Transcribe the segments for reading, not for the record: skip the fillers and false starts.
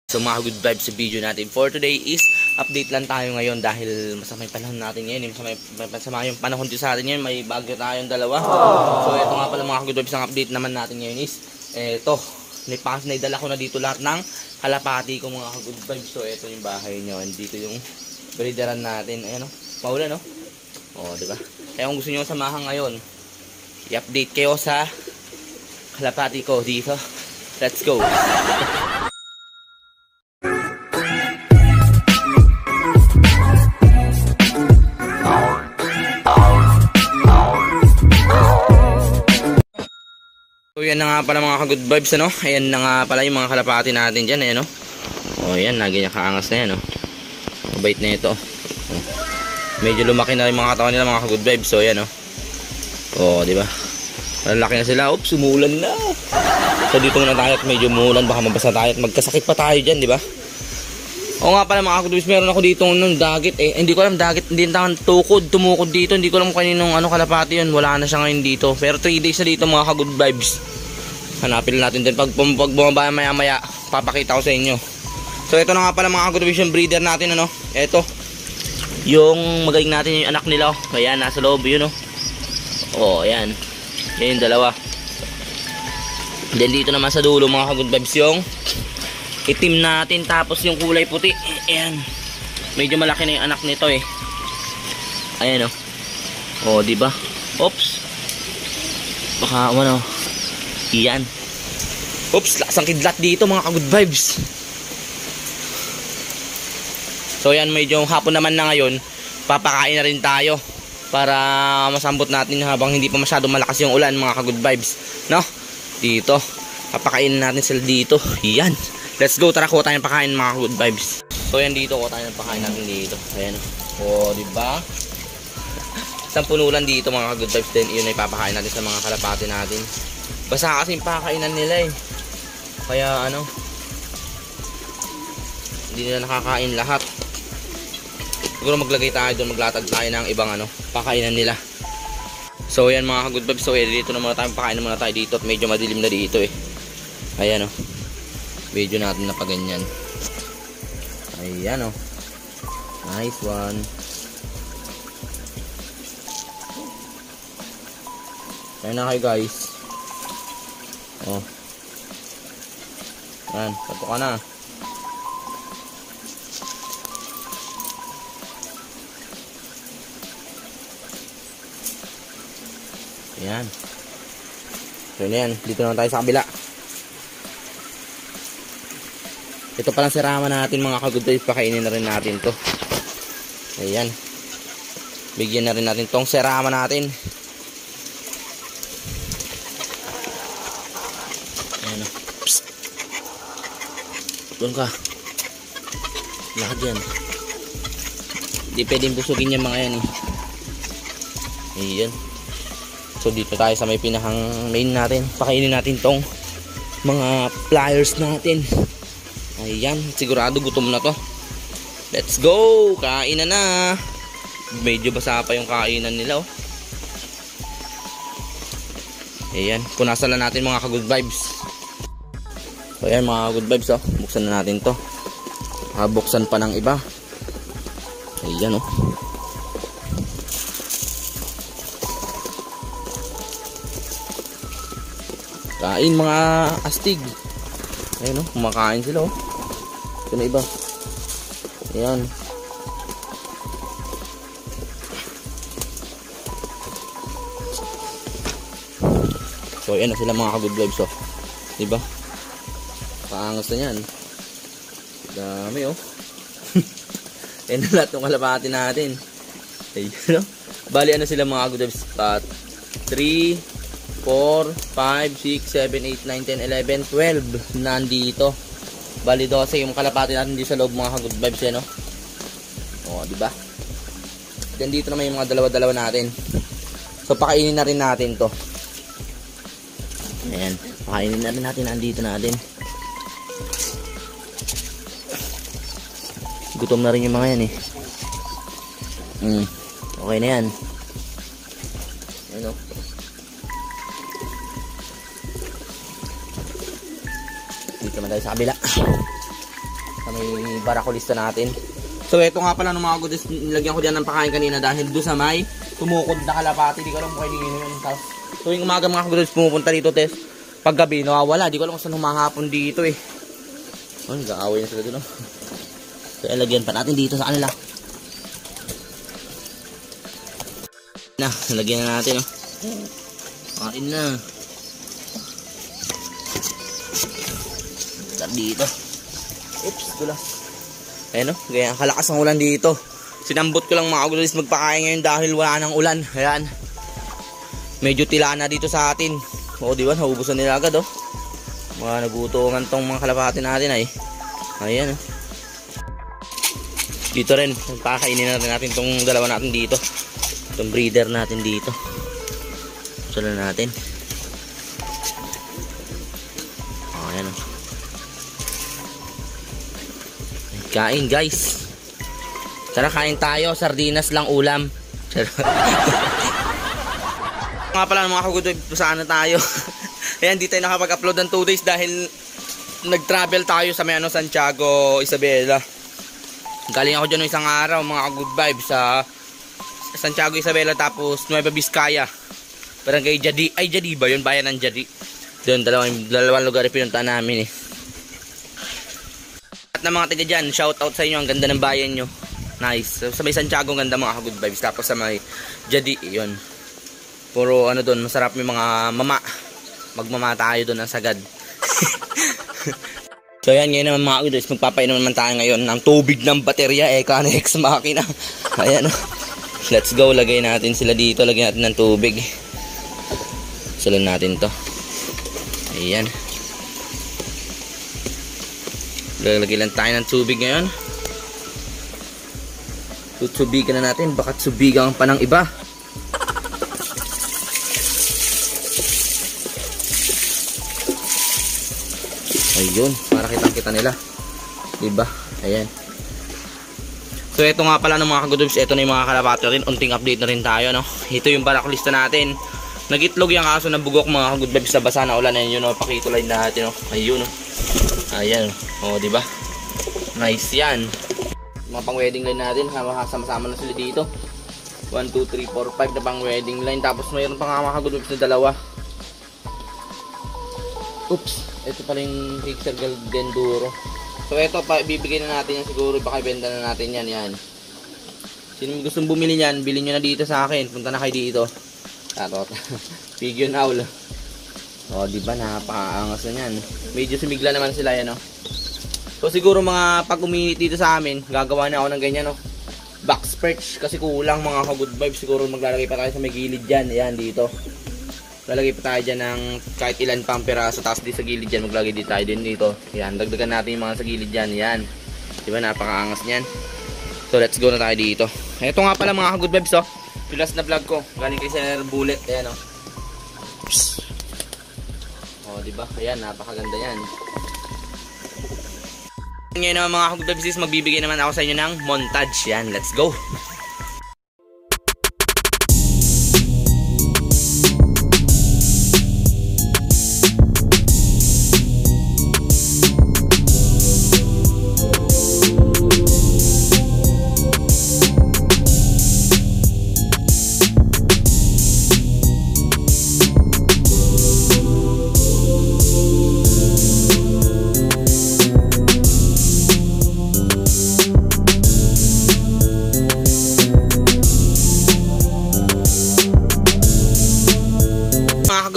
So mga good vibes sa video natin for today is update lang tayo ngayon dahil masama yung panahon natin ngayon. Masama yung panahon din sa atin ngayon, may bagyo tayong dalawa. So ito nga pala mga good vibes, ang update naman natin ngayon is ito, naidala ko na dito lahat ng kalapati ko mga good vibes. So ito yung bahay nyo, dito yung breederan natin. Ayan o, maulan o. O diba? Kaya kung gusto nyo samahan ngayon, i-update kayo sa kalapati ko dito. Let's go! So yan na nga pala mga ka-good vibes, ano? Ayan na nga pala yung mga kalapati natin dyan, ayan, no? O yan, lagi niya kaangas na yan, no? Mabait na ito. Medyo lumaki na yung mga katawan nila mga ka-good vibes, so ayan, no? O, diba? Lalaki na sila, oops, umuulan na. So dito muna tayo at medyo umuulan, baka mabasa tayo at magkasakit pa tayo dyan, diba? O nga pala mga ka-good vibes, meron ako dito ng dagit, hindi ko alam, dagit, hindi naman tumukod dito, hindi ko alam kaninong kalapati yun, wala na siya ngayon dito. Pero 3 days na dito mga ka-good vibes. Hanapin natin din pag bumaba maya maya, papakita ko sa inyo. So ito na nga pala mga ka-good vibes yung breeder natin, ano? Ito, yung magaling natin yung anak nila, oh. Ayan, nasa loob yun, oh. Oh, ayan. Yan yung dalawa. Then dito naman sa dulo mga ka-good vibes yung itim natin, tapos yung kulay puti. Ayan. Medyo malaki na yung anak nito eh. Ayan, oh. Oh, di ba? Oops. Baka ano. Iyan. Oops, lasang kidlat dito mga ka-good vibes. So yan, medyo hapon naman na ngayon. Papakain na rin tayo para masambot natin habang hindi pa masyado malakas yung ulan mga ka-good vibes, no? Dito. Papakain natin sila dito. Iyan. Let's go, tara kuha tayo ng pakain mga good vibes. So yan dito, kuha tayo ng pakain natin dito. Ayan o, diba? Isang punulan dito mga good vibes din. Yun ay papakain natin sa mga kalapati natin. Basta kasi yung pakainan nila eh. Kaya ano, hindi nila nakakain lahat. Siguro maglagay tayo doon, maglatag tayo ng ibang pakainan nila. So yan mga good vibes. So dito na muna tayo, pakain na muna tayo dito. At medyo madilim na dito eh. Ayan o. Video natin na pa ganyan. Ayan o. Nice one. Ayan na kayo guys. O. Ayan. Tato ka na. Ayan. So yan. Dito na tayo sa kabila. Ito palang sirama natin mga ka-good vibes, pakainin na rin natin to. Ayan. Bigyan na rin natin tong sirama natin. Ayan o. Psst. Doon ka. Lahat yan. Hindi pwedeng busugin yung mga yan eh. Ayan. So dito tayo sa may pinahang main natin. Pakainin natin tong mga pliers natin. Ayan, sigurado gutom na to. Let's go! Kain na! Medyo basa pa yung kainan nila, oh. Ayan, punasan na natin mga ka-good vibes. So ayan mga good vibes, oh. Buksan na natin to. Buksan pa ng iba. Ayan, oh. Kain mga astig. Ayan, oh, kumakain sila, oh. Ito na iba. Ayan. So ayan na sila mga ka-good vibes, oh. Diba? Paangas na yan. Dami, oh. Ayan na lahat ng kalapati natin. Ayan, oh. Bali ano sila mga good vibes? 3 4, 5, 6, 7, 8, 9, 10, 11, 12 nandito. Bali 12 yung kalapati natin dito sa loob mga ka-good vibes yan, no? O, diba? Then dito naman yung mga dalawa-dalawa natin. So pakainin na rin natin to. Ayan, pakainin na rin natin, nandito natin. Gutom na rin yung mga yan eh. Okay na yan. Ayan, o. Dito naman tayo sa kabila. sa may barakulista natin. So ito nga pala ng mga good vibes, nilagyan ko dyan ng pakain kanina dahil doon sa may tumukod na kalapati. Di ko alam kung kanino yun. Tapos tuwing umaga mga good vibes pumupunta dito, Tess. Pag gabi nawawala, di ko alam kung saan humahapon dito eh. Oh, nag-aaway na sila dito. So ilagyan pa natin dito sa kanila. Na, nalagyan na natin, oh. Kain na. Start dito. Oops, tulas. Ayan, oh. Gaya, kalakas ng ulan dito. Sinambot ko lang mga guys magpakain ngayon dahil wala nang ulan. Ayan. Medyo tila na dito sa atin. Oo, di ba? Naubusan nila agad, oh. Mga nagutungan tong mga kalapati natin, ay. Ayan, oh. Dito rin, pakainin na rin natin tong dalawa natin dito. Itong breeder natin dito. Sala natin. Ayan, oh. Kain guys. Tara kain tayo. Sardinas lang ulam. Nga pala mga kagudog, saan na tayo. Ayan, di tayo nakapag-upload ng 2 days dahil nag-travel tayo sa may Santiago, Isabela. Galing ako dyan ng isang araw mga good vibes sa Santiago, Isabela, tapos Nueva Vizcaya. Parang kay Jadi. Ay, Jadi ba yun? Bayan ng Jadi. Doon, dalawang lugar pinuntaan namin eh. At na mga taga dyan, shout out sa inyo. Ang ganda ng bayan nyo. Nice. Sa may Santiago, ang ganda mga good vibes. Tapos sa may Jadi, yun. Puro ano doon, masarap yung mga mama. Magmama tayo doon ng sagad. So yan, ngayon naman mga good vibes, magpapainom naman tayo ngayon ng tubig ng baterya. Eka na ex makina. Ayan o. Let's go, lagay natin sila dito. Lagyan natin ng tubig. Salan natin to. Ayan. Lagay lang tayo ng tubig ngayon. Tutubigan na natin. Baka tubigan pa ng iba. Ayun, para kitang-kita nila. Diba? Ayan. So ito nga pala ng mga kagudubs, ito na yung mga kalapati rin. Unting update na rin tayo, no? Ito yung barakulista natin. Nagitlog yung kaso ng bugok mga kagudubs sa basa na ulan. Ayun, no? Pakituloy natin, no? Ayun, no? Ayan, o, diba? Nice yan. Mga pang wedding line natin, sama-sama na sila dito. 1, 2, 3, 4, 5 na pang wedding line. Tapos mayroon pa nga mga kagudubs na dalawa. Oops, ito pala yung Pixel Galdenduro. So ito pa, bibigay na natin yan siguro, baka ibenta na natin yan, yan. Sino gustong bumili yan, bilhin nyo na dito sa akin. Punta na kayo dito. Tatot. Figure owl. O, diba, napakaangas na yan. Medyo sumigla naman sila yan, no. So siguro mga pag uminit dito sa amin, gagawa na ako ng ganyan, no. Box perch, kasi kulang mga ka-good vibes. Siguro maglalagay pa tayo sa may gilid dyan. Ayan, dito. Lalagay pa tayo dyan ng kahit ilan pang piraso. Tapos di sa gilid dyan, maglagay din tayo din dito. Yan, dagdagan natin yung mga sa gilid dyan. Yan. Diba, napakaangas nyan. So, let's go na tayo dito. Ito nga pala mga ka-good vibes, oh. Yung last na vlog ko. Galing kay Sir Bullet. Ayan, oh. Oh, diba? Ayan, napakaganda yan. Ngayon naman mga ka-good vibes, magbibigay naman ako sa inyo ng montage. Yan, let's go.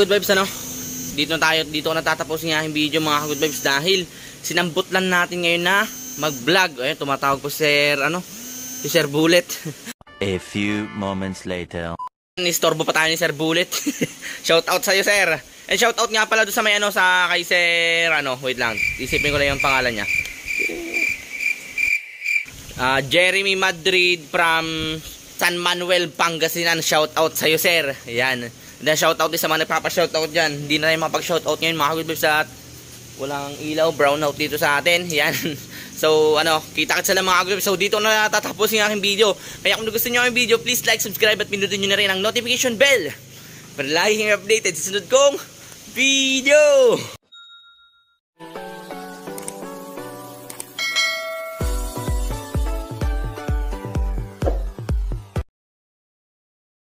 Good vibes, ano? Dito ko natatapos ng aking video mga good vibes dahil sinambot lang natin ngayon na mag-vlog. Ayun, tumatawag po si Sir Bullet. A few moments later. Nistorbo pa tayo ni Sir Bullet. Shout out sa iyo, Sir. And shout out nga pala doon sa may sa kay Sir wait lang. Isipin ko lang yung pangalan niya. Jeremy Madrid from San Manuel, Pangasinan. Shout out sa iyo, Sir. Ayan. Then shoutout din sa mga nagpapa-shoutout dyan. Hindi na tayo makapag-shoutout ngayon mga good vibes at walang ilaw, brownout dito sa atin. Yan. So kita-kits lang mga good vibes. So dito na tatapos yung aking video. Kaya kung gusto nyo ang video, please like, subscribe at pindutin nyo na rin ang notification bell para laging updated sa sunod kong video.